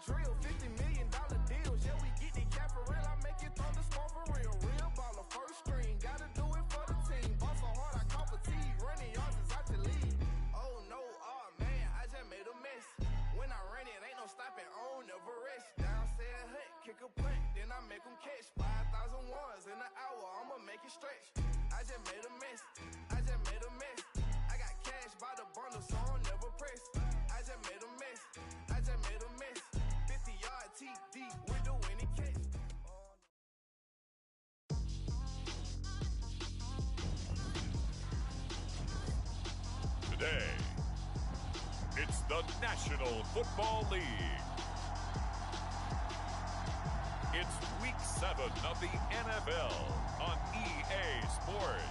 drill, $50 million deals. Yeah, we get the cap for real. I make it thunderstorm for real. Real baller, first string. Gotta do it for the team. Ball so hard, I caught fatigue. Running yards is out the league. Oh no, oh man, I just made a mess. When I ran it, ain't no stopping on, never rest. Down said hut, kick a punt, then I make them catch. 5,000 ones in an hour, I'ma make it stretch. I just made a mess, I just made a mess. I got cash by the bundle, so I'm never pressed. I just made a mess, I just made a mess. 50-yard TD with the winning catch. Today, it's the National Football League. It's Week 7 of the NFL on EA Sports.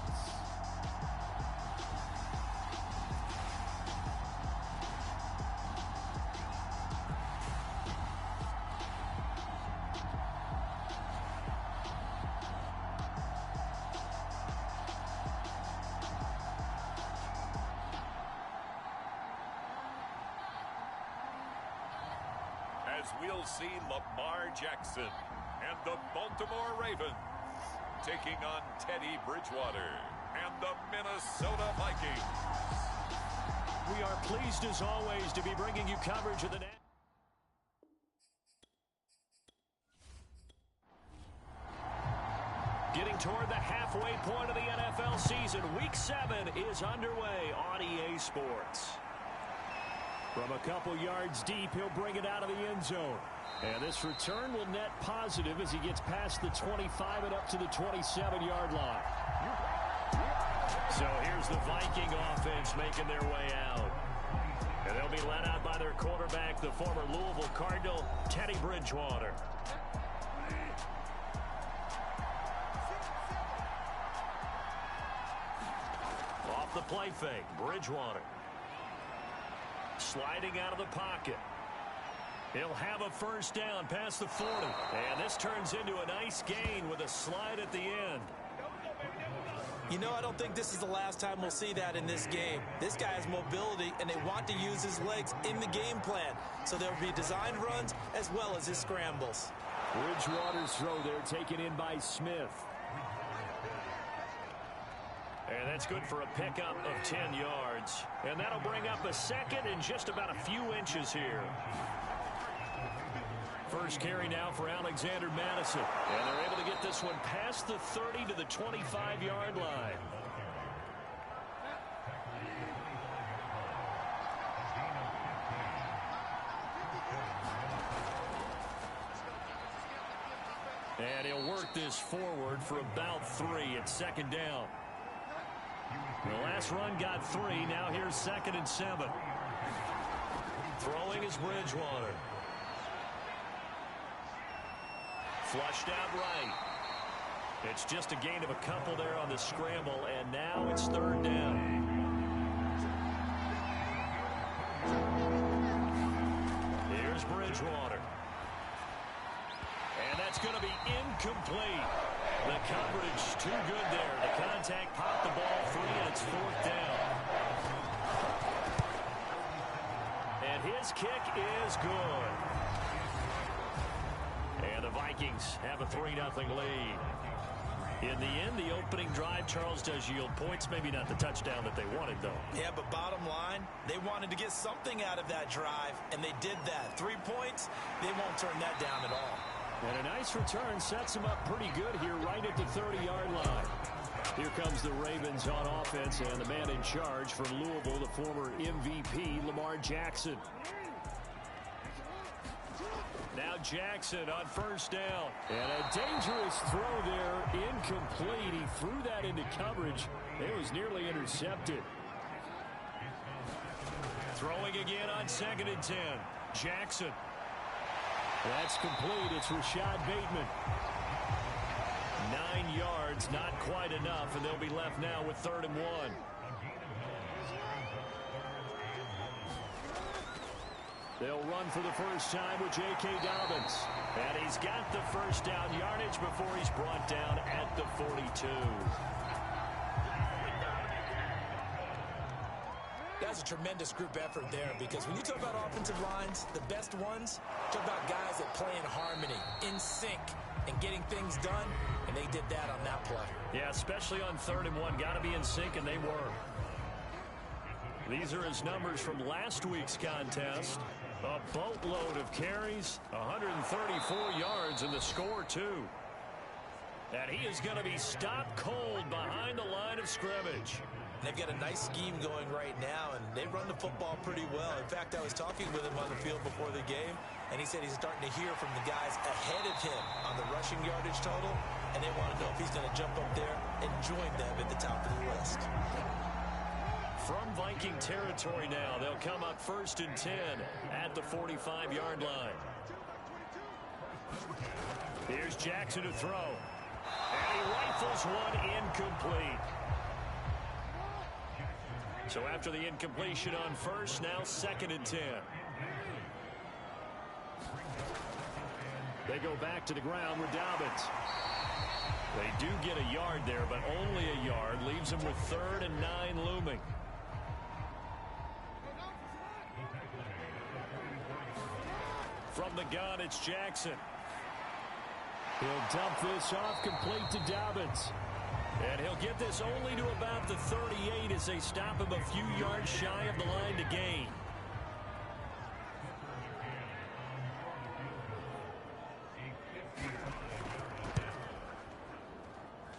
As we'll see Lamar Jackson and the Baltimore Ravens taking on Teddy Bridgewater and the Minnesota Vikings. We are pleased as always to be bringing you coverage of the net. Getting toward the halfway point of the NFL season, Week 7 is underway on EA Sports. From a couple yards deep, he'll bring it out of the end zone. And this return will net positive as he gets past the 25 and up to the 27-yard line. So here's the Viking offense making their way out. And they'll be led out by their quarterback, the former Louisville Cardinal, Teddy Bridgewater. Off the play fake, Bridgewater. Sliding out of the pocket. He'll have a first down past the 40. And this turns into a nice gain with a slide at the end. You know, I don't think this is the last time we'll see that in this game. This guy has mobility, and they want to use his legs in the game plan. So there'll be designed runs as well as his scrambles. Bridgewater's throw there taken in by Smith. And that's good for a pickup of 10 yards. And that'll bring up a second and just about a few inches here. First carry now for Alexander Madison. And they're able to get this one past the 30 to the 25-yard line. And he'll work this forward for about 3 at second down. The last run got 3. Now here's 2nd and 7. Throwing is Bridgewater. Flushed out right. It's just a gain of a couple there on the scramble, and now it's 3rd down. Here's Bridgewater. And that's going to be incomplete. The coverage too good there. The contact popped the ball free, and it's 4th down. And his kick is good. And the Vikings have a 3-0 lead. In the end, the opening drive, Charles, does yield points. Maybe not the touchdown that they wanted, though. Yeah, but bottom line, they wanted to get something out of that drive, and they did that. 3 points, they won't turn that down at all. And a nice return sets them up pretty good here right at the 30-yard line. Here comes the Ravens on offense, and the man in charge from Louisville, the former MVP, Lamar Jackson. Now Jackson on first down. And a dangerous throw there, incomplete. He threw that into coverage. It was nearly intercepted. Throwing again on 2nd and 10. Jackson. That's complete. It's Rashad Bateman. 9 yards, not quite enough, and they'll be left now with 3rd and 1. They'll run for the first time with J.K. Dobbins. And he's got the first down yardage before he's brought down at the 42. That's a tremendous group effort there, because when you talk about offensive lines, the best ones, talk about guys that play in harmony, in sync, and getting things done, and they did that on that play. Yeah, especially on 3rd and 1. Got to be in sync, and they were. These are his numbers from last week's contest. A boatload of carries, 134 yards, and the score, too. And he is going to be stopped cold behind the line of scrimmage. They've got a nice scheme going right now, and they run the football pretty well. In fact, I was talking with him on the field before the game, and he said he's starting to hear from the guys ahead of him on the rushing yardage total, and they want to know if he's going to jump up there and join them at the top of the list. From Viking territory now, they'll come up 1st and 10 at the 45-yard line. Here's Jackson to throw. And he rifles one incomplete. So after the incompletion on 1st, now 2nd and 10. They go back to the ground with Dobbins. They do get a yard there, but only a yard. Leaves them with 3rd and 9 looming. From the gun, it's Jackson. He'll dump this off complete to Dobbins. And he'll get this only to about the 38 as they stop him a few yards shy of the line to gain.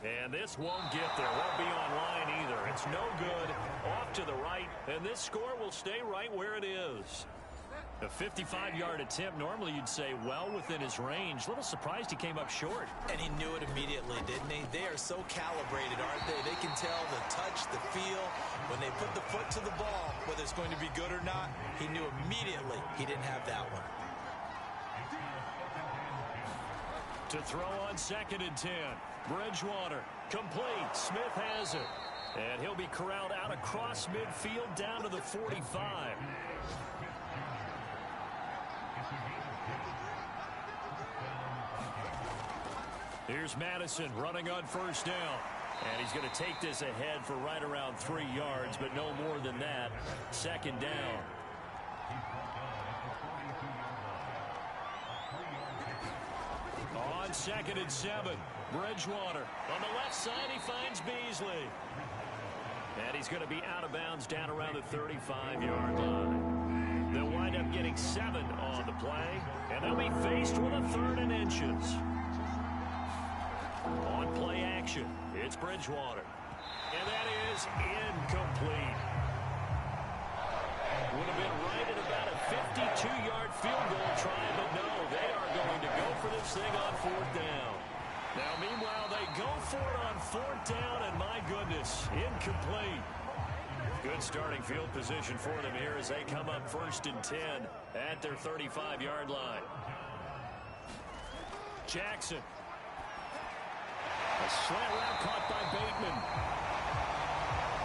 And this won't get there. Won't be online either. It's no good. Off to the right. And this score will stay right where it is. A 55-yard attempt, normally you'd say well within his range. A little surprised he came up short. And he knew it immediately, didn't he? They are so calibrated, aren't they? They can tell the touch, the feel. When they put the foot to the ball, whether it's going to be good or not, he knew immediately he didn't have that one. To throw on 2nd and 10. Bridgewater, complete. Smith has it. And he'll be corralled out across midfield down to the 45. Here's Madison running on 1st down. And he's going to take this ahead for right around 3 yards, but no more than that. 2nd down. On 2nd and 7. Bridgewater. On the left side, he finds Beasley. And he's going to be out of bounds down around the 35-yard line. They'll wind up getting 7 on the play. And they'll be faced with a 3rd and inches. On play action, it's Bridgewater. And that is incomplete. Would have been right at about a 52-yard field goal try, but no, they are going to go for this thing on 4th down. Now, meanwhile, they go for it on 4th down, and my goodness, incomplete. Good starting field position for them here as they come up 1st and 10 at their 35-yard line. Jackson. A slant route caught by Bateman.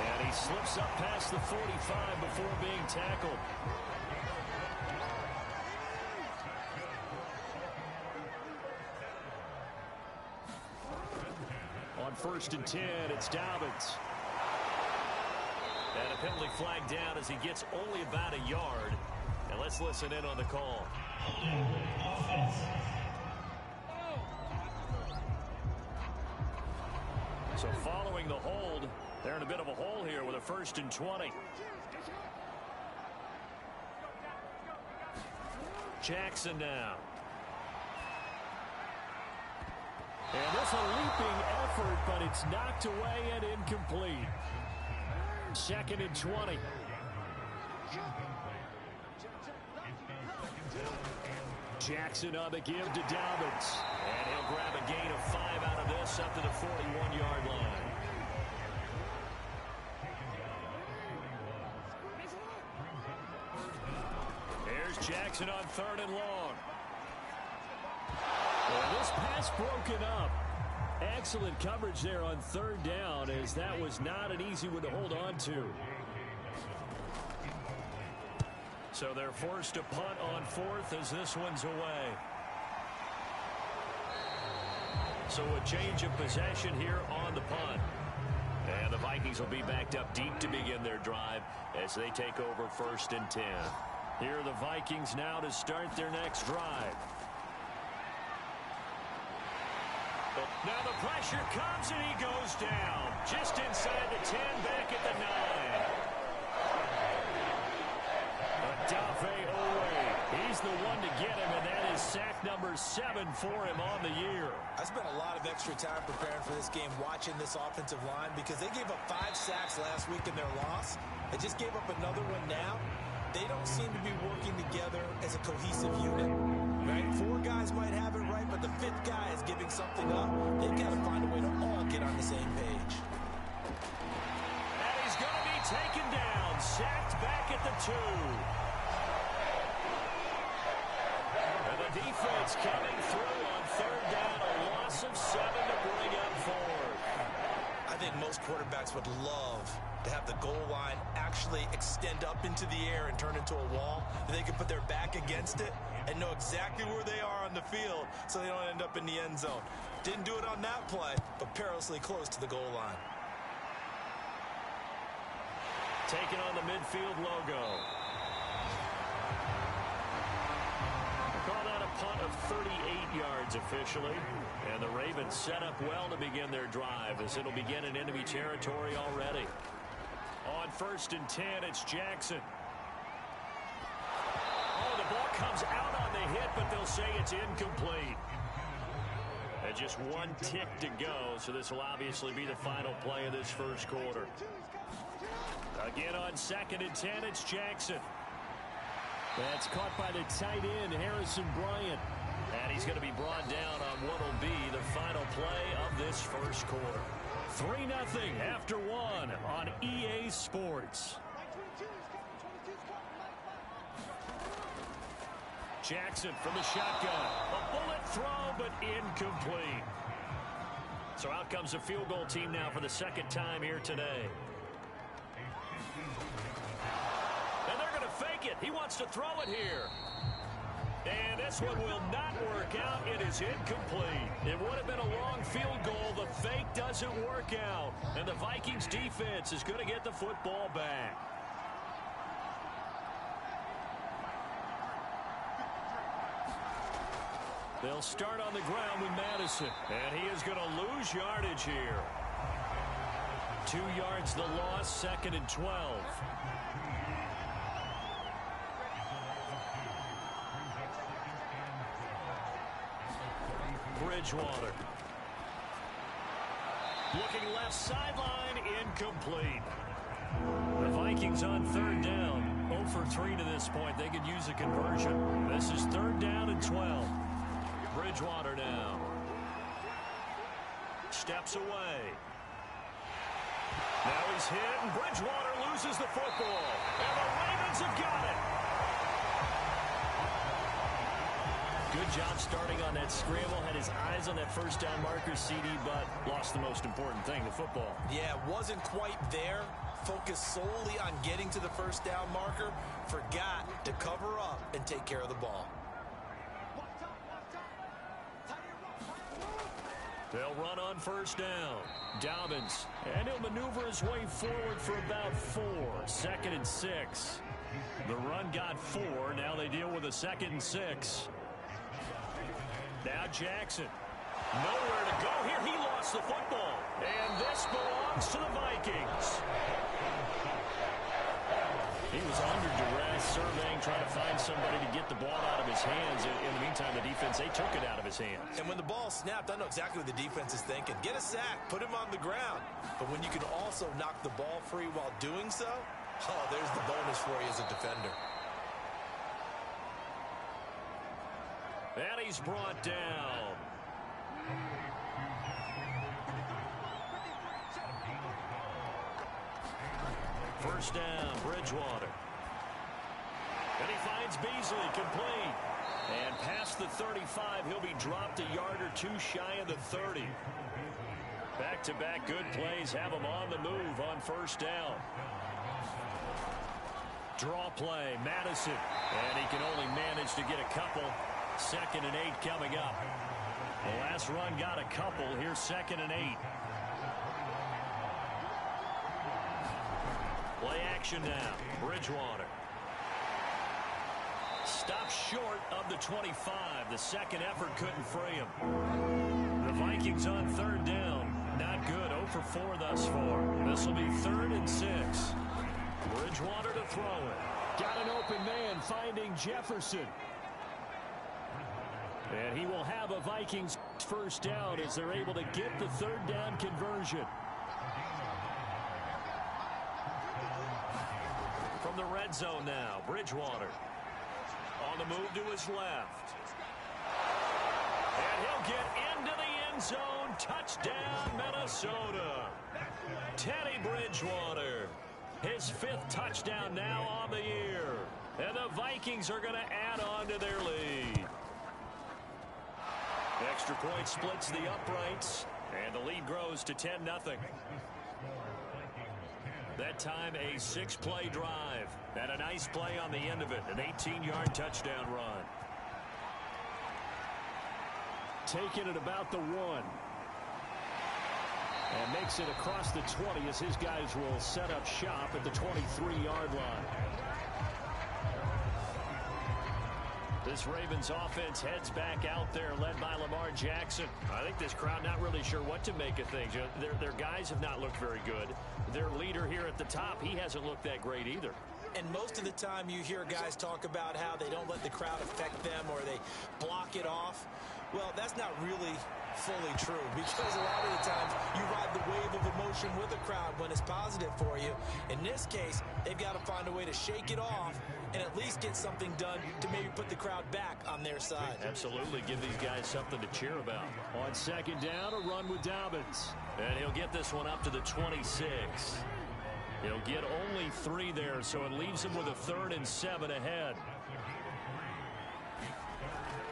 And he slips up past the 45 before being tackled. On 1st and 10, it's Dobbins. And a penalty flag down as he gets only about a yard. And let's listen in on the call. So following the hold, they're in a bit of a hole here with a 1st and 20. Jackson now. And this a leaping effort, but it's knocked away and incomplete. 2nd and 20. Jackson on the give to Dobbins. And he'll grab a gain of 5 out of this up to the 41-yard line. Here's Jackson on 3rd and long. Well, this pass broken up. Excellent coverage there on 3rd down, as that was not an easy one to hold on to. So they're forced to punt on 4th as this one's away. So a change of possession here on the punt. And the Vikings will be backed up deep to begin their drive as they take over 1st and 10. Here are the Vikings now to start their next drive. Now the pressure comes and he goes down. Just inside the 10, back at the 9. Adafe Owe, he's the one to get him, and that is sack number 7 for him on the year. I spent a lot of extra time preparing for this game watching this offensive line because they gave up 5 sacks last week in their loss. They just gave up another one now. They don't seem to be working together as a cohesive unit. Right? 4 guys might have it right, but the 5th guy is giving something up. They've got to find a way to all get on the same page. And he's going to be taken down, sacked back at the 2. And the defense coming through on 3rd down, a loss of 7 to bring up 4th. I think most quarterbacks would love to have the goal line actually extend up into the air and turn into a wall. They can put their back against it and know exactly where they are on the field so they don't end up in the end zone. Didn't do it on that play, but perilously close to the goal line. Taking on the midfield logo. Call that a punt of 38 yards officially. And the Ravens set up well to begin their drive as it'll begin in enemy territory already. On 1st and 10, it's Jackson. Oh, the ball comes out on the hit, but they'll say it's incomplete. And just 1 tick to go, so this will obviously be the final play of this first quarter. Again on 2nd and 10, it's Jackson. That's caught by the tight end, Harrison Bryant. And he's going to be brought down on what will be the final play of this first quarter. 3-0 after 1 on EA Sports. Jackson from the shotgun. A bullet throw, but incomplete. So out comes the field goal team now for the 2nd time here today. And they're going to fake it. He wants to throw it here. And this one will not work out. It is incomplete. It would have been a long field goal. The fake doesn't work out. And the Vikings defense is going to get the football back. They'll start on the ground with Madison. And he is going to lose yardage here. 2 yards the loss, 2nd and 12. Bridgewater. Looking left sideline, incomplete. The Vikings on 3rd down. 0 for 3 to this point. They could use a conversion. This is 3rd down and 12. Bridgewater now. Steps away. Now he's hit, and Bridgewater loses the football. And the Ravens have got it. Good job starting on that scramble. Had his eyes on that 1st down marker, CD, but lost the most important thing, the football. Yeah, wasn't quite there. Focused solely on getting to the 1st down marker. Forgot to cover up and take care of the ball. They'll run on 1st down. Dobbins, and he'll maneuver his way forward for about 4. 2nd and 6. The run got 4. Now they deal with a 2nd and 6. Now Jackson. Nowhere to go here. He lost the football. And this belongs to the Vikings. He was under duress, surveying, trying to find somebody to get the ball out of his hands. In the meantime, the defense, they took it out of his hands. And when the ball snapped, I know exactly what the defense is thinking. Get a sack, put him on the ground. But when you can also knock the ball free while doing so, oh, there's the bonus for you as a defender. And he's brought down. First down, Bridgewater. And he finds Beasley, complete. And past the 35, he'll be dropped a yard or 2 shy of the 30. Back-to-back good plays have him on the move on 1st down. Draw play, Madison. And he can only manage to get a couple. 2nd and 8 coming up. The last run got a couple. Here's 2nd and 8. action now. Bridgewater. Stopped short of the 25. The second effort couldn't free him. The Vikings on third down. Not good. 0 for 4 thus far. This will be 3rd and 6. Bridgewater to throw it. Got an open man finding Jefferson. And he will have a Vikings first down as they're able to get the third down conversion. From the red zone now, Bridgewater. On the move to his left. And he'll get into the end zone. Touchdown, Minnesota. Teddy Bridgewater. His 5th touchdown now on the year. And the Vikings are going to add on to their lead. Extra point splits the uprights. And the lead grows to 10-0. That time a 6-play drive. And a nice play on the end of it. An 18-yard touchdown run. Taking it about the 1. And makes it across the 20 as his guys will set up shop at the 23-yard line. This Ravens offense heads back out there, led by Lamar Jackson. I think this crowd not really sure what to make of things. Their guys have not looked very good. Their leader here at the top, he hasn't looked that great either. And most of the time you hear guys talk about how they don't let the crowd affect them or they block it off. Well, that's not really fully true, because a lot of the times you ride the wave of emotion with a crowd when it's positive for you. In this case, they've got to find a way to shake it off and at least get something done to maybe put the crowd back on their side. Absolutely. Give these guys something to cheer about. On second down, a run with Dobbins. And he'll get this one up to the 26. He'll get only 3 there, so it leaves him with a 3rd and 7 ahead.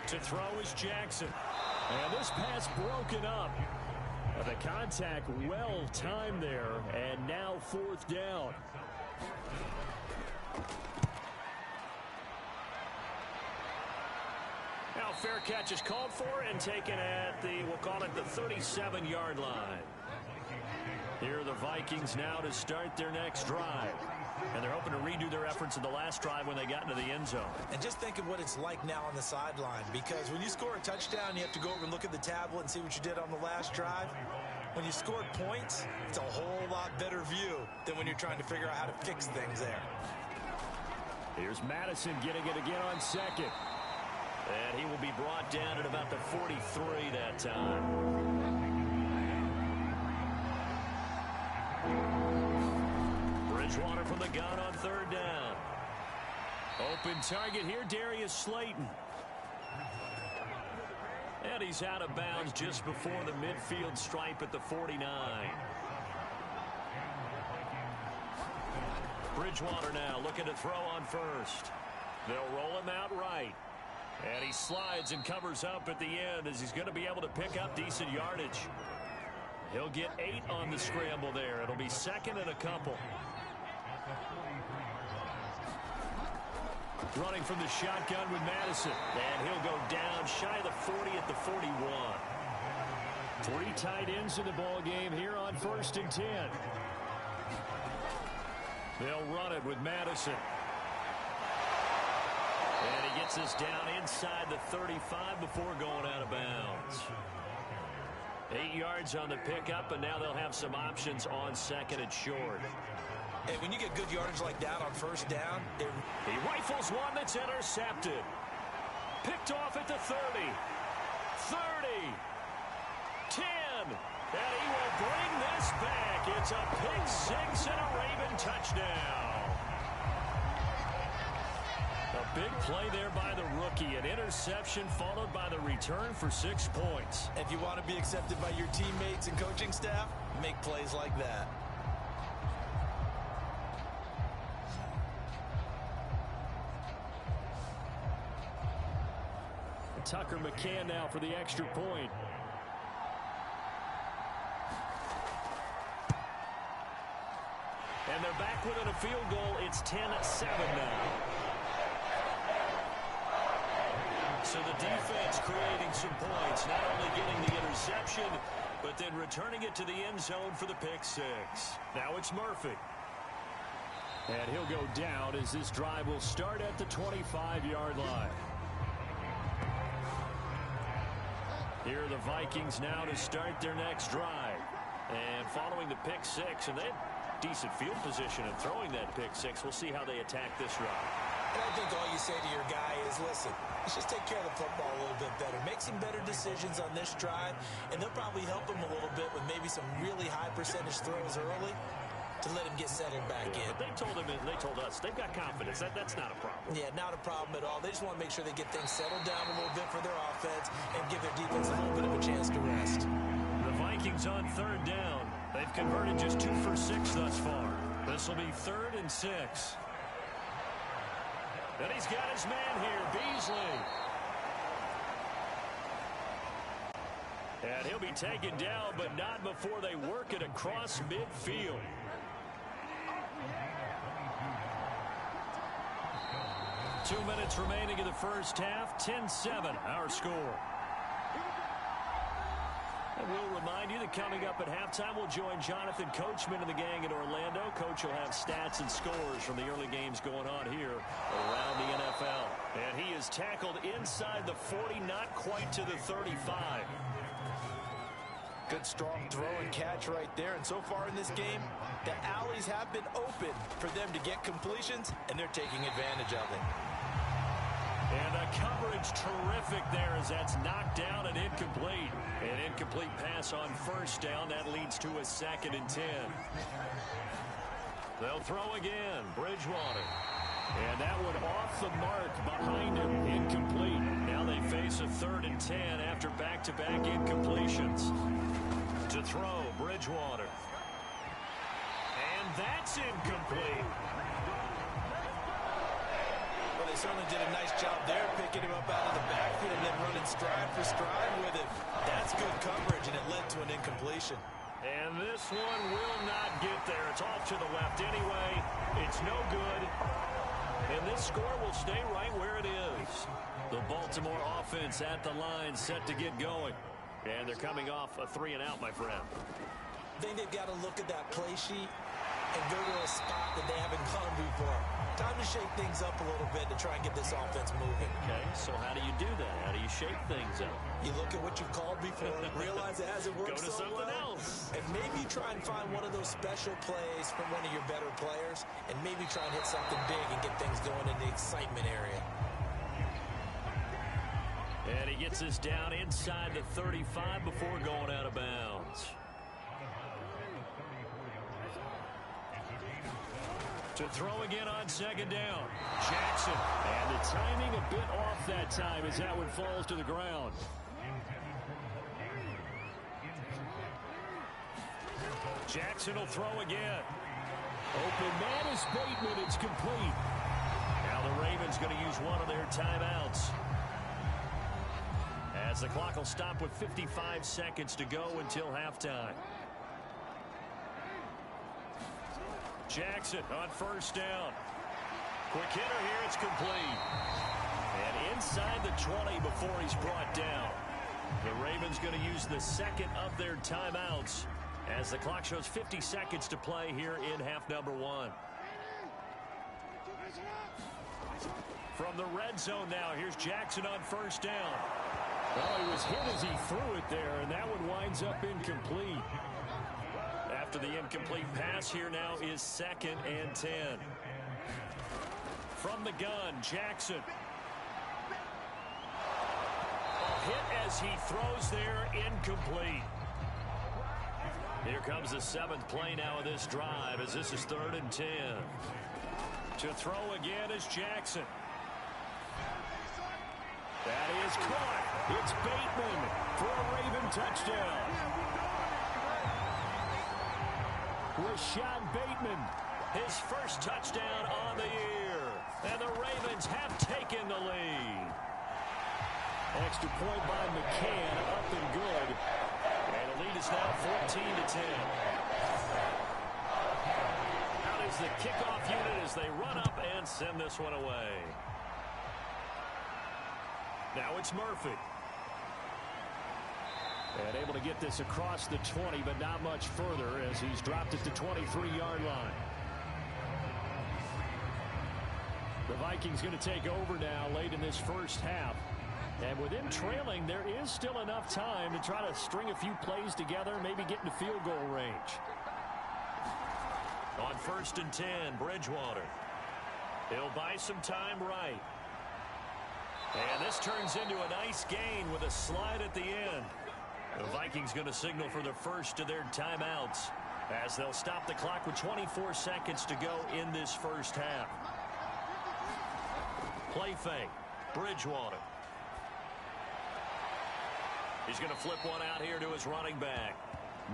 To throw is Jackson. And this pass broken up. The contact well timed there, and now 4th down. Now fair catch is called for and taken at the, we'll call it the 37-yard line. Here are the Vikings now to start their next drive. And they're hoping to redo their efforts in the last drive when they got into the end zone. And just think of what it's like now on the sideline, because when you score a touchdown, you have to go over and look at the tablet and see what you did on the last drive. When you scored points, it's a whole lot better view than when you're trying to figure out how to fix things there. Here's Madison getting it again on second. And he will be brought down at about the 43 that time. Bridgewater from the gun on 3rd down. Open target here, Darius Slayton. And he's out of bounds just before the midfield stripe at the 49. Bridgewater now looking to throw on first. They'll roll him out right. And he slides and covers up at the end as he's going to be able to pick up decent yardage. He'll get 8 on the scramble there. It'll be 2nd and a couple. Running from the shotgun with Madison. And he'll go down shy of the 40 at the 41. 3 tight ends in the ball game here on 1st and 10. They'll run it with Madison. And he gets this down inside the 35 before going out of bounds. 8 yards on the pickup, and now they'll have some options on 2nd and short. And when you get good yardage like that on 1st down, he rifles one that's intercepted. Picked off at the 30. 30. 10. And he will bring this back. It's a pick 6 and a Raven touchdown. A big play there by the rookie. An interception followed by the return for 6 points. If you want to be accepted by your teammates and coaching staff, make plays like that. Tucker McCann now for the extra point. And they're back within a field goal. It's 10-7 now. So the defense creating some points, not only getting the interception, but then returning it to the end zone for the pick 6. Now it's Murphy. And he'll go down as this drive will start at the 25-yard line. Here are the Vikings now to start their next drive. And following the pick six, and they had decent field position in throwing that pick six. We'll see how they attack this drive. And I think all you say to your guy is, listen, let's just take care of the football a little bit better. Make some better decisions on this drive, and they'll probably help him a little bit with maybe some really high percentage throws early to let him get settled back in. But they told us they've got confidence. That's not a problem. Yeah, not a problem at all. They just want to make sure they get things settled down a little bit for their offense and give their defense a little bit of a chance to rest. The Vikings on third down. They've converted just 2 for 6 thus far. This will be 3rd and 6. And he's got his man here, Beasley. And he'll be taken down, but not before they work it across midfield. Two minutes remaining in the first half. 10-7, our score. And we'll remind you that coming up at halftime, we'll join Jonathan Coachman and the gang in Orlando. Coach will have stats and scores from the early games going on here around the NFL. And he is tackled inside the 40, not quite to the 35. Good strong throw and catch right there. And so far in this game, the alleys have been open for them to get completions, and they're taking advantage of it. And the coverage terrific there as that's knocked down and incomplete. An incomplete pass on first down. That leads to a 2nd and 10. They'll throw again. Bridgewater. And that one off the mark behind him. Incomplete. Now they face a 3rd and 10 after back-to-back incompletions. To throw, Bridgewater. And that's incomplete. Well, they certainly did a nice job there, picking him up out of the backfield and then running stride for stride with it. That's good coverage, and it led to an incompletion. And this one will not get there. It's off to the left anyway. It's no good. And this score will stay right where it is. The Baltimore offense at the line, set to get going. And they're coming off a 3-and-out, my friend. I think they've got to look at that play sheet and go to a spot that they haven't gone before. Time to shake things up a little bit to try and get this offense moving. Okay, so how do you do that? How do you shake things up? You look at what you've called before, realize it hasn't worked Go to so something well, else. and maybe try and find one of those special plays from one of your better players, and maybe try and hit something big and get things going in the excitement area. And he gets us down inside the 35 before going out of bounds. To throw again on 2nd down. Jackson. And the timing a bit off that time as that one falls to the ground. Jackson will throw again. Open man is Bateman. It's complete. Now the Ravens going to use one of their timeouts. As the clock will stop with 55 seconds to go until halftime. Jackson on 1st down. Quick hitter here. It's complete. And inside the 20 before he's brought down. The Ravens going to use the 2nd of their timeouts as the clock shows 50 seconds to play here in half number 1. From the red zone now, here's Jackson on 1st down. Well, he was hit as he threw it there, and that one winds up incomplete. After the incomplete pass, here now is 2nd and 10. From the gun, Jackson. A hit as he throws there, incomplete. Here comes the 7th play now of this drive as this is 3rd and 10. To throw again is Jackson. That is caught. It's Bateman for a Raven touchdown. Rashad Bateman, his first touchdown on the year. And the Ravens have taken the lead. Extra point by McCann, up and good. And the lead is now 14-10. Out is the kickoff unit as they run up and send this one away. Now it's Murphy. And able to get this across the 20, but not much further as he's dropped it to 23-yard line. The Vikings going to take over now late in this first half. And with them trailing, there is still enough time to try to string a few plays together, maybe get into field goal range. On 1st and 10, Bridgewater. He'll buy some time right. And this turns into a nice gain with a slide at the end. The Vikings going to signal for the first of their timeouts as they'll stop the clock with 24 seconds to go in this first half. Play fake. Bridgewater. He's going to flip one out here to his running back.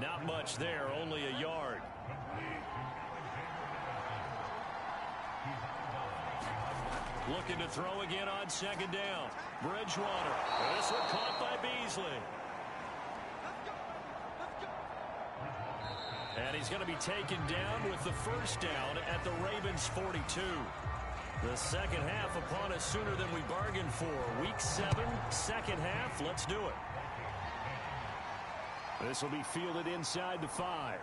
Not much there, only a yard. Looking to throw again on 2nd down. Bridgewater. This one caught by Beasley. And he's going to be taken down with the first down at the Ravens' 42. The second half upon us sooner than we bargained for. Week 7, second half. Let's do it. This will be fielded inside the 5.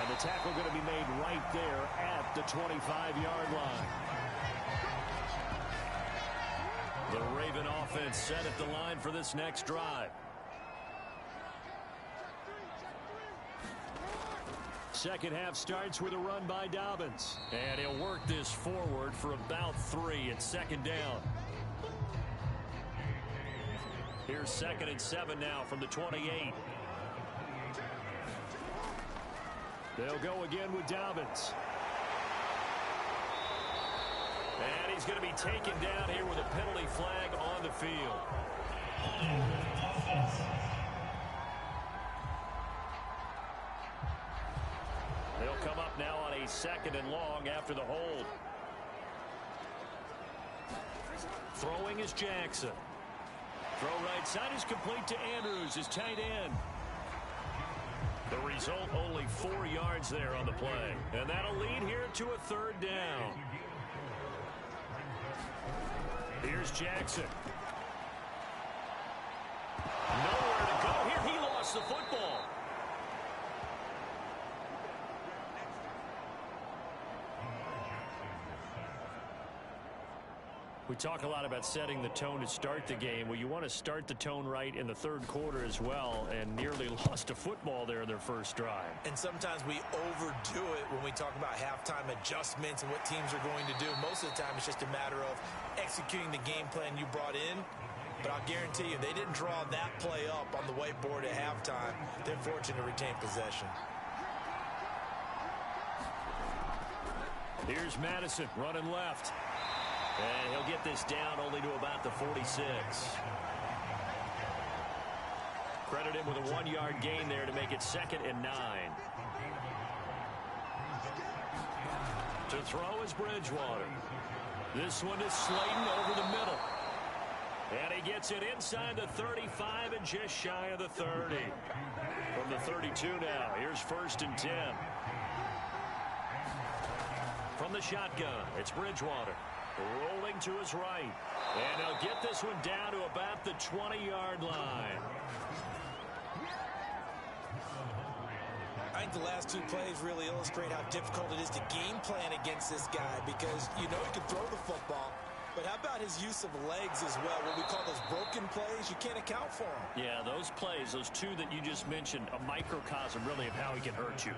And the tackle going to be made right there at the 25-yard line. The Raven offense set at the line for this next drive. Second half starts with a run by Dobbins. And he'll work this forward for about 3 at 2nd down. Here's 2nd and 7 now from the 28. They'll go again with Dobbins. And he's going to be taken down here with a penalty flag on the field. They'll come up now on a 2nd and long after the hold. Throwing is Jackson. Throw right side is complete to Andrews, his tight end. The result, only 4 yards there on the play. And that'll lead here to a 3rd down. Here's Jackson. Nowhere to go here. He lost the football. We talk a lot about setting the tone to start the game. Well, you want to start the tone right in the 3rd quarter as well, and nearly lost a football there in their first drive. And sometimes we overdo it when we talk about halftime adjustments and what teams are going to do. Most of the time, it's just a matter of executing the game plan you brought in. But I'll guarantee you, they didn't draw that play up on the whiteboard at halftime. They're fortunate to retain possession. Here's Madison running left. And he'll get this down only to about the 46. Credit him with a 1-yard gain there to make it 2nd and 9. To throw is Bridgewater. This one is Slayton over the middle. And he gets it inside the 35 and just shy of the 30. From the 32 now, here's 1st and 10. From the shotgun, it's Bridgewater. Rolling to his right. And they'll get this one down to about the 20-yard line. I think the last 2 plays really illustrate how difficult it is to game plan against this guy, because you know he can throw the football, but how about his use of legs as well? What we call those broken plays, you can't account for them. Yeah, those plays, those 2 that you just mentioned, a microcosm really of how he can hurt you.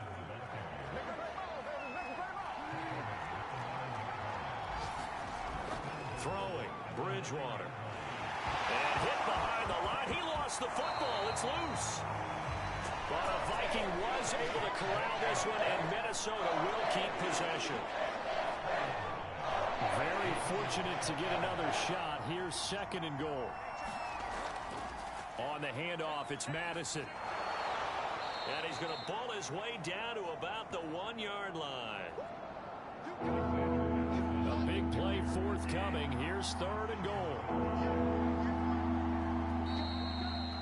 Throwing, Bridgewater. And hit behind the line. He lost the football. It's loose. But a Viking was able to corral this one, and Minnesota will keep possession. Very fortunate to get another shot. Here's 2nd and goal. On the handoff, it's Madison. And he's going to bull his way down to about the 1-yard line. A big play forthcoming. Here's 3rd and goal.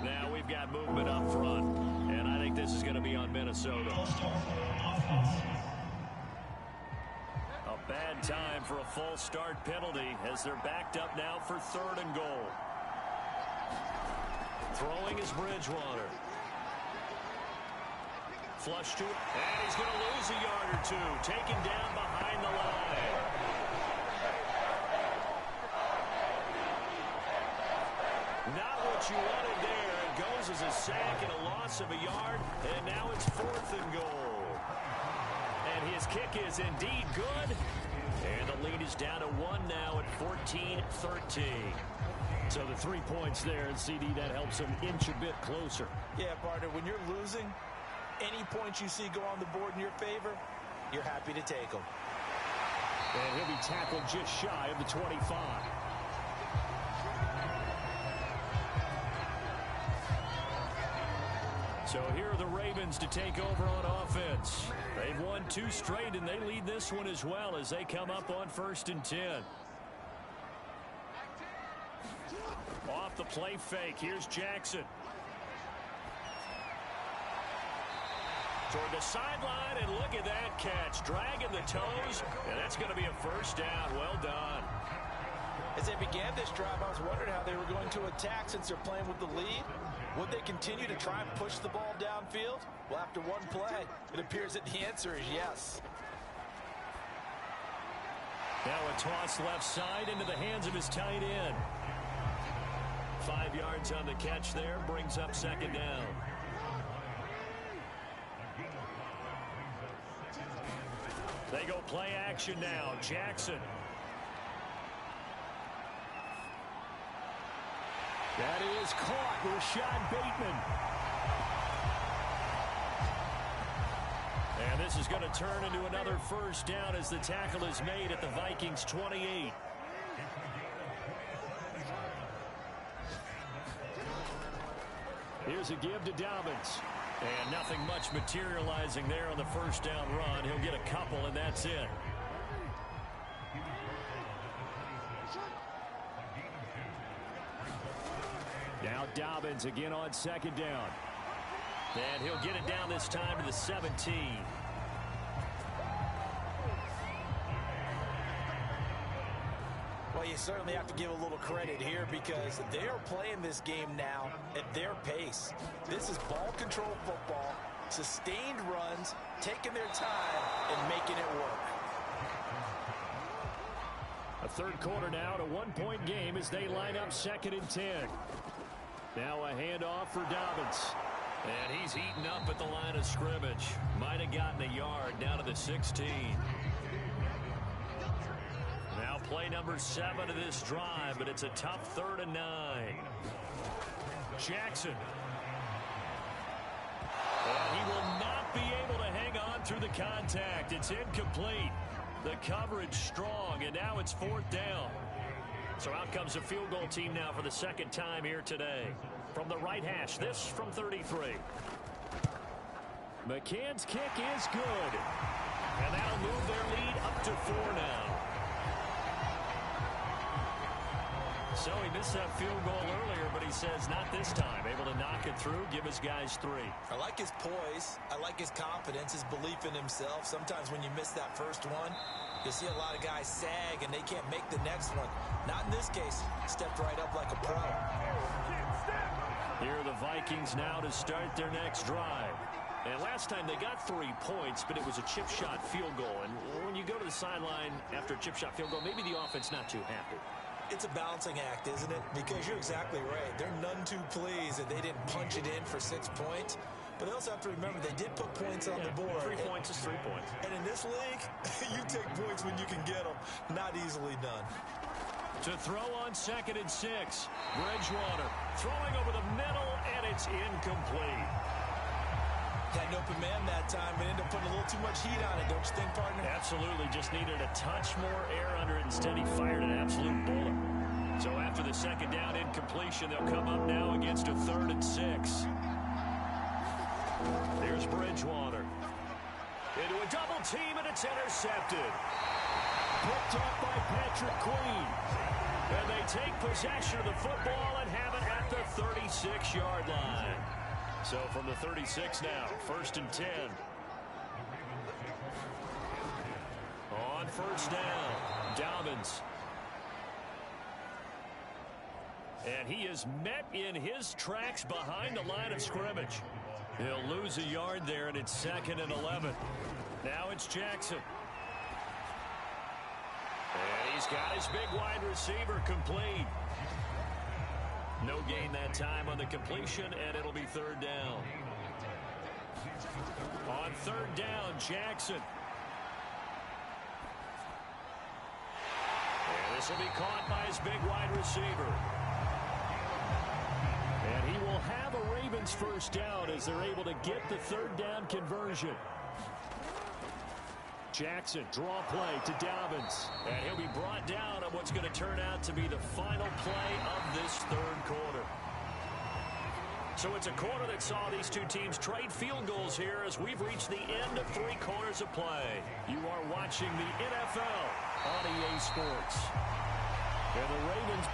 Now we've got movement up front, and I think this is going to be on Minnesota. A bad time for a false start penalty as they're backed up now for 3rd and goal. Throwing is Bridgewater. Flush to it, and he's going to lose a yard or 2. Taken down behind the line. what you wanted there. It goes as a sack and a loss of a yard, and now it's 4th and goal. And his kick is indeed good. And the lead is down to 1 now at 14-13. So the 3 points there, and CD, that helps him inch a bit closer. Yeah, partner, when you're losing, any points you see go on the board in your favor, you're happy to take them. And he'll be tackled just shy of the 25. So here are the Ravens to take over on offense. They've won 2 straight, and they lead this one as well as they come up on 1st and 10. Off the play fake, here's Jackson. Toward the sideline, and look at that catch. Dragging the toes, and that's going to be a 1st down. Well done. As they began this drive, I was wondering how they were going to attack since they're playing with the lead. Would they continue to try and push the ball downfield? Well, after one play, it appears that the answer is yes. Now a toss left side into the hands of his tight end. 5 yards on the catch there, brings up 2nd down. They go play action now. Jackson. That is caught. Rashad Bateman. And this is going to turn into another 1st down as the tackle is made at the Vikings 28. Here's a give to Dobbins. And nothing much materializing there on the 1st down run. He'll get a couple, and that's it. Now Dobbins again on 2nd down. And he'll get it down this time to the 17. Well, you certainly have to give a little credit here because they are playing this game now at their pace. This is ball control football, sustained runs, taking their time and making it work. A 3rd quarter now at a 1-point game as they line up 2nd and 10. Now a handoff for Dobbins. And he's eaten up at the line of scrimmage. Might have gotten a yard down to the 16. Now play number 7 of this drive, but it's a tough 3rd and 9. Jackson. And he will not be able to hang on through the contact. It's incomplete. The coverage strong, and now it's 4th down. So out comes a field goal team now for the 2nd time here today. From the right hash, this from 33. McCann's kick is good. And that'll move their lead up to 4 now. So he missed that field goal earlier, but he says not this time. Able to knock it through, give his guys 3. I like his poise. I like his confidence, his belief in himself. Sometimes when you miss that first one, you see a lot of guys sag and they can't make the next one. Not in this case. Stepped right up like a pro. Here are the Vikings now to start their next drive. And last time they got 3 points, but it was a chip shot field goal. And when you go to the sideline after a chip shot field goal, maybe the offense not too happy. It's a balancing act, isn't it? Because you're exactly right. They're none too pleased that they didn't punch it in for 6 points. But they also have to remember they did put points on the board. 3 points is 3 points. And in this league, you take points when you can get them. Not easily done. To throw on 2nd and 6. Bridgewater throwing over the middle, and it's incomplete. Had an open man that time, but ended up putting a little too much heat on it, don't you think, partner? Absolutely. Just needed a touch more air under it. Instead, he fired an absolute bullet. So after the 2nd down incompletion, they'll come up now against a 3rd and 6. There's Bridgewater. Into a double team, and it's intercepted. Picked up by Patrick Queen. And they take possession of the football and have it at the 36-yard line. So from the 36 now, 1st and 10. On 1st down, Dobbins. And he is met in his tracks behind the line of scrimmage. He'll lose a yard there, and it's 2nd and 11. Now it's Jackson. And he's got his big wide receiver complete. No gain that time on the completion, and it'll be third down. On third down, Jackson. And this will be caught by his big wide receiver. And he will have a Ravens first down as they're able to get the third down conversion. Jackson, draw play to Dobbins. And he'll be brought down on what's going to turn out to be the final play of this third quarter. So it's a quarter that saw these two teams trade field goals here as we've reached the end of 3 quarters of play. You are watching the NFL on EA Sports. And the Ravens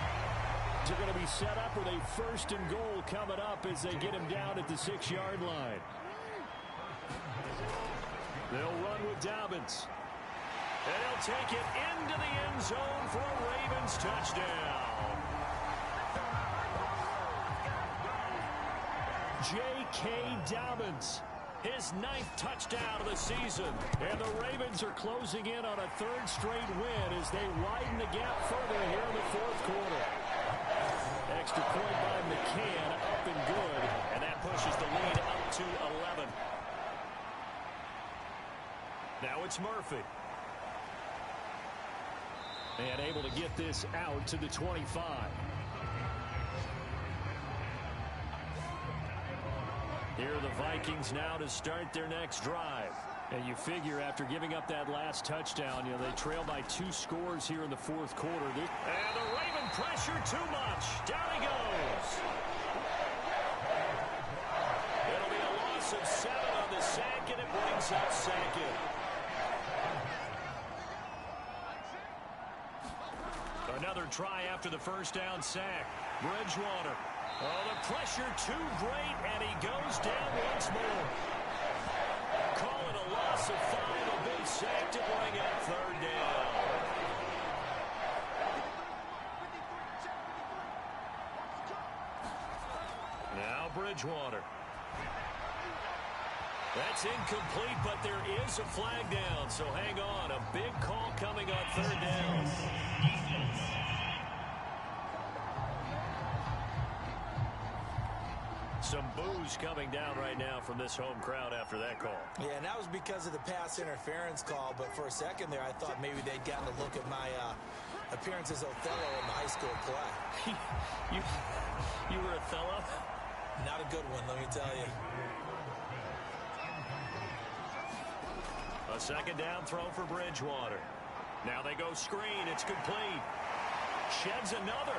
are going to be set up with a first and goal coming up as they get him down at the 6-yard line. They'll run with Dobbins. And he'll take it into the end zone for a Ravens touchdown. J.K. Dobbins, his 9th touchdown of the season. And the Ravens are closing in on a 3rd straight win as they widen the gap further here in the 4th quarter. Extra point by McCann, up and good. And that pushes the lead up to 11. Now it's Murphy. And able to get this out to the 25. Here are the Vikings now to start their next drive. And you figure after giving up that last touchdown, they trail by 2 scores here in the 4th quarter. And the Raven pressure too much. Down he goes. It'll be a loss of 7 on the sack, and it brings up Sackett. Another try after the first down sack. Bridgewater. Oh, the pressure too great, and he goes down once more. Call it a loss of 5, a big sack to bring up third down. Now Bridgewater. That's incomplete, but there is a flag down, so hang on. A big call coming on third down. Some boos coming down right now from this home crowd after that call. Yeah, and that was because of the pass interference call, but for a second there I thought maybe they'd gotten a look at my appearance as Othello in the high school play. You were Othello? Not a good one, let me tell you. A second down throw for Bridgewater. Now they go screen. It's complete. Sheds another.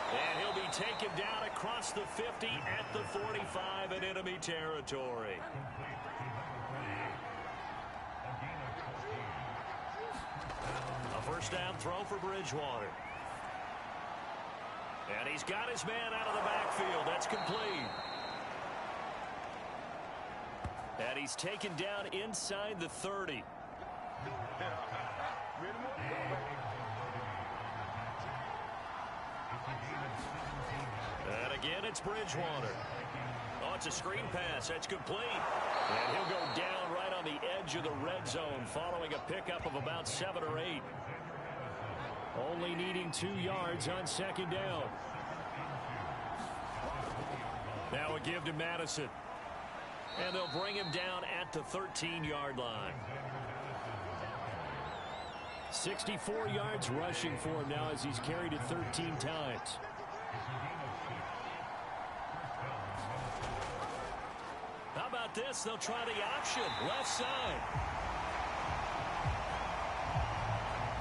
And he'll be taken down across the 50 at the 45 in enemy territory. A first down throw for Bridgewater. And he's got his man out of the backfield. That's complete. And he's taken down inside the 30. And again, it's Bridgewater. Oh, it's a screen pass. That's complete. And he'll go down right on the edge of the red zone following a pickup of about 7 or 8. Only needing 2 yards on second down. Now a give to Madison. And they'll bring him down at the 13-yard line. 64 yards rushing for him now as he's carried it 13 times. How about this? They'll try the option. Left side.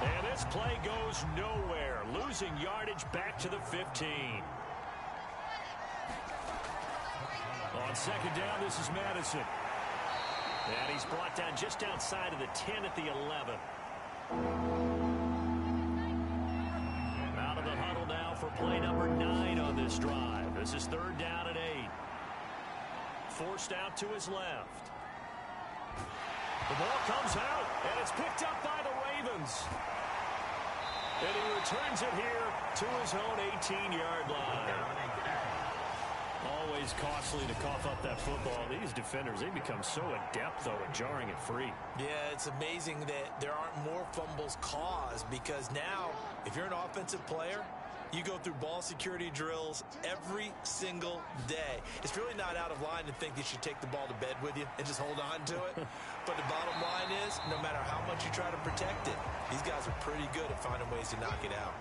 And this play goes nowhere. Losing yardage back to the 15. On second down, this is Madison. And he's brought down just outside of the 10 at the 11. Out of the huddle now for play number 9 on this drive. This is third down and 8. Forced out to his left. The ball comes out, and it's picked up by the Ravens. And he returns it here to his own 18-yard line. Always costly to cough up that football. These defenders, they become so adept, though, at jarring it free. Yeah, it's amazing that there aren't more fumbles caused because now, if you're an offensive player, You go through ball security drills every single day. It's really not out of line to think you should take the ball to bed with you and just hold on to it. But the bottom line is, no matter how much you try to protect it, these guys are pretty good at finding ways to knock it out.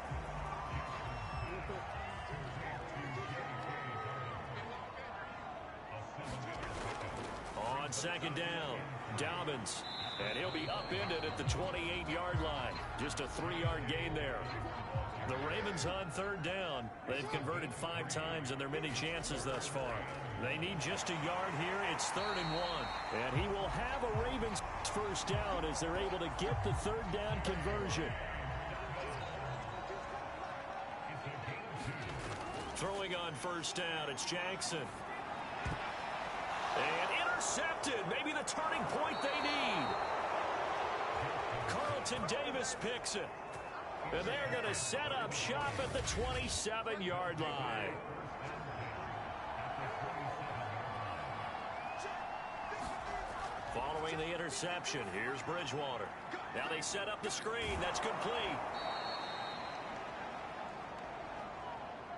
On second down, Dobbins. And he'll be upended at the 28-yard line. Just a 3-yard gain there. The Ravens on third down. They've converted 5 times in their many chances thus far. They need just a yard here. It's 3rd and 1. And he will have a Ravens first down as they're able to get the third down conversion. Throwing on first down, it's Jackson. And intercepted. Maybe the turning point they need. Carlton Davis picks it. And they're going to set up shop at the 27-yard line. Following the interception, here's Bridgewater. Now they set up the screen. That's complete.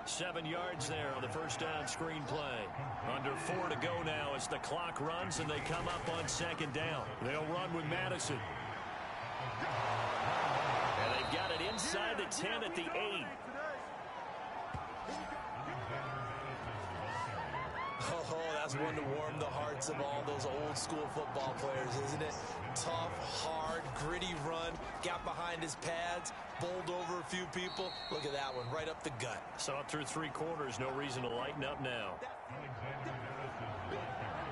7 yards there on the first down screen play. Under 4 to go now as the clock runs and they come up on second down. They'll run with Madison. And they've got it inside the 10 at the 8. Oh, that's one to warm the hearts of all those old school football players, isn't it? Tough, hard, gritty run. Got behind his pads, bowled over a few people. Look at that one, right up the gut. Saw it through 3 quarters. No reason to lighten up now.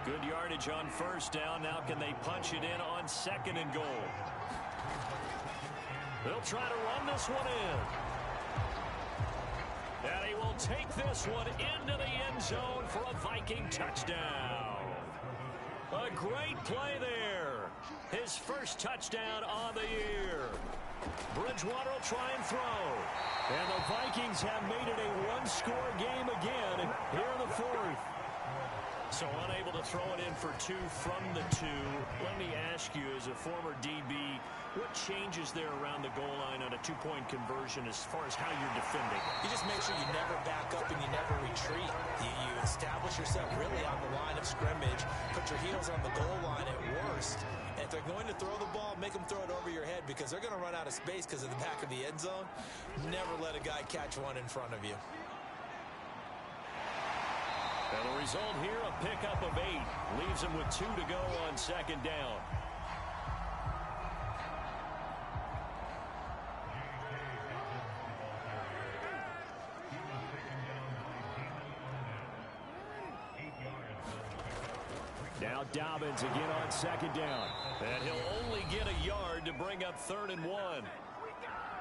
Good yardage on first down. Now can they punch it in on 2nd and goal? They'll try to run this one in. And he will take this one into the end zone for a Viking touchdown. A great play there. His first touchdown on the year. Bridgewater will try and throw. And the Vikings have made it a 1-score game again here in the 4th. So unable to throw it in for 2 from the 2. Let me ask you, as a former DB, what changes there around the goal line on a 2-point conversion as far as how you're defending? You just make sure you never back up and you never retreat. You establish yourself really on the line of scrimmage, put your heels on the goal line at worst. And if they're going to throw the ball, make them throw it over your head because they're going to run out of space because of the back of the end zone. Never let a guy catch one in front of you. And the result here, a pickup of 8. Leaves him with 2 to go on second down. Now Dobbins again on second down. And he'll only get a yard to bring up 3rd and 1.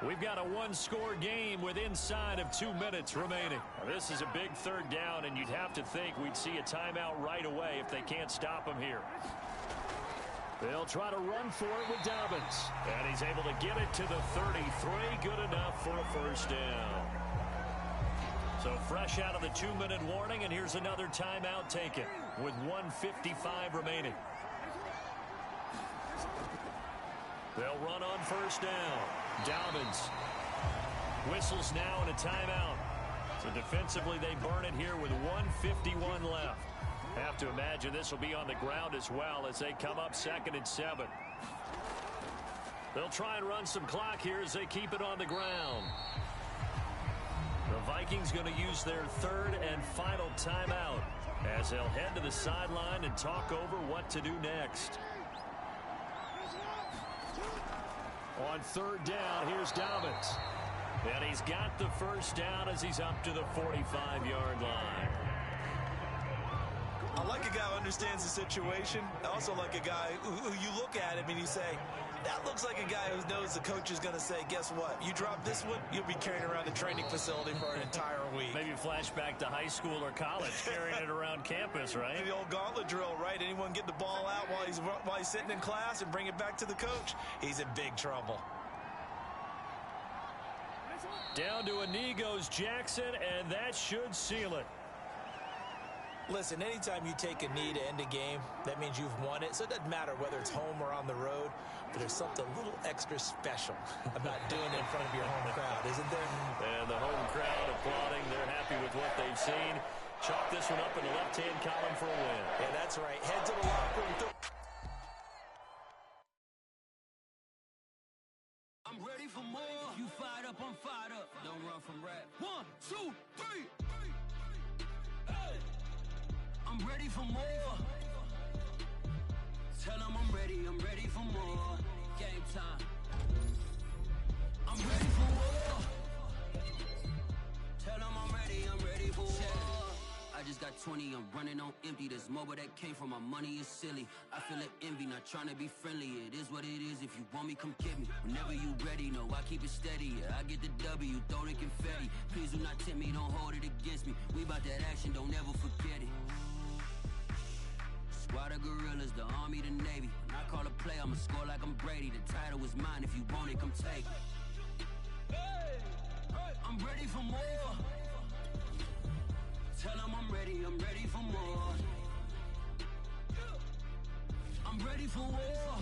We've got a 1-score game with inside of 2 minutes remaining. This is a big 3rd down, and you'd have to think we'd see a timeout right away if they can't stop him here. They'll try to run for it with Dobbins. And he's able to get it to the 33. Good enough for a first down. So fresh out of the 2-minute warning, and here's another timeout taken with 1:55 remaining. They'll run on first down. Dobbins whistles now in a timeout. So defensively they burn it here with 1:51 left. Have to imagine this will be on the ground as well as they come up 2nd and 7. They'll try and run some clock here as they keep it on the ground. The Vikings going to use their 3rd and final timeout as they'll head to the sideline and talk over what to do next. On 3rd down, here's Dobbins. And he's got the first down as he's up to the 45-yard line. I like a guy who understands the situation. I also like a guy who you look at him and you say, that looks like a guy who knows the coach is going to say, guess what? You drop this one, you'll be carrying around the training facility for an entire week. Maybe flashback to high school or college, carrying it around campus, right? The old gauntlet drill, right? Anyone get the ball out while he's sitting in class and bring it back to the coach? He's in big trouble. Down to a knee goes Jackson, and that should seal it. Listen, anytime you take a knee to end a game, that means you've won it. So it doesn't matter whether it's home or on the road, but there's something a little extra special about doing it in front of your home crowd, isn't there? And the home crowd applauding. They're happy with what they've seen. Chalk this one up in the left-hand column for a win. Yeah, that's right. Head to the locker room. I'm ready for more. If you fired up, I'm fired up. Don't run from rap. 1, 2, 3. Hey. I'm ready for more. Tell them I'm ready for more. Game time. I'm ready for war. Tell them I'm ready for war. I just got 20, I'm running on empty. This mobile that came from my money is silly. I feel it envy, not trying to be friendly. It is what it is, if you want me, come get me. Whenever you ready, no, I keep it steady. Yeah, I get the W, throw the confetti. Please do not tempt me, don't hold it against me. We about that action, don't ever forget it. Squad of gorillas, the army, the navy. When I call a play, I'ma score like I'm Brady. The title is mine, if you want it, come take it. I'm ready for more. Tell them I'm ready for more. I'm ready for war.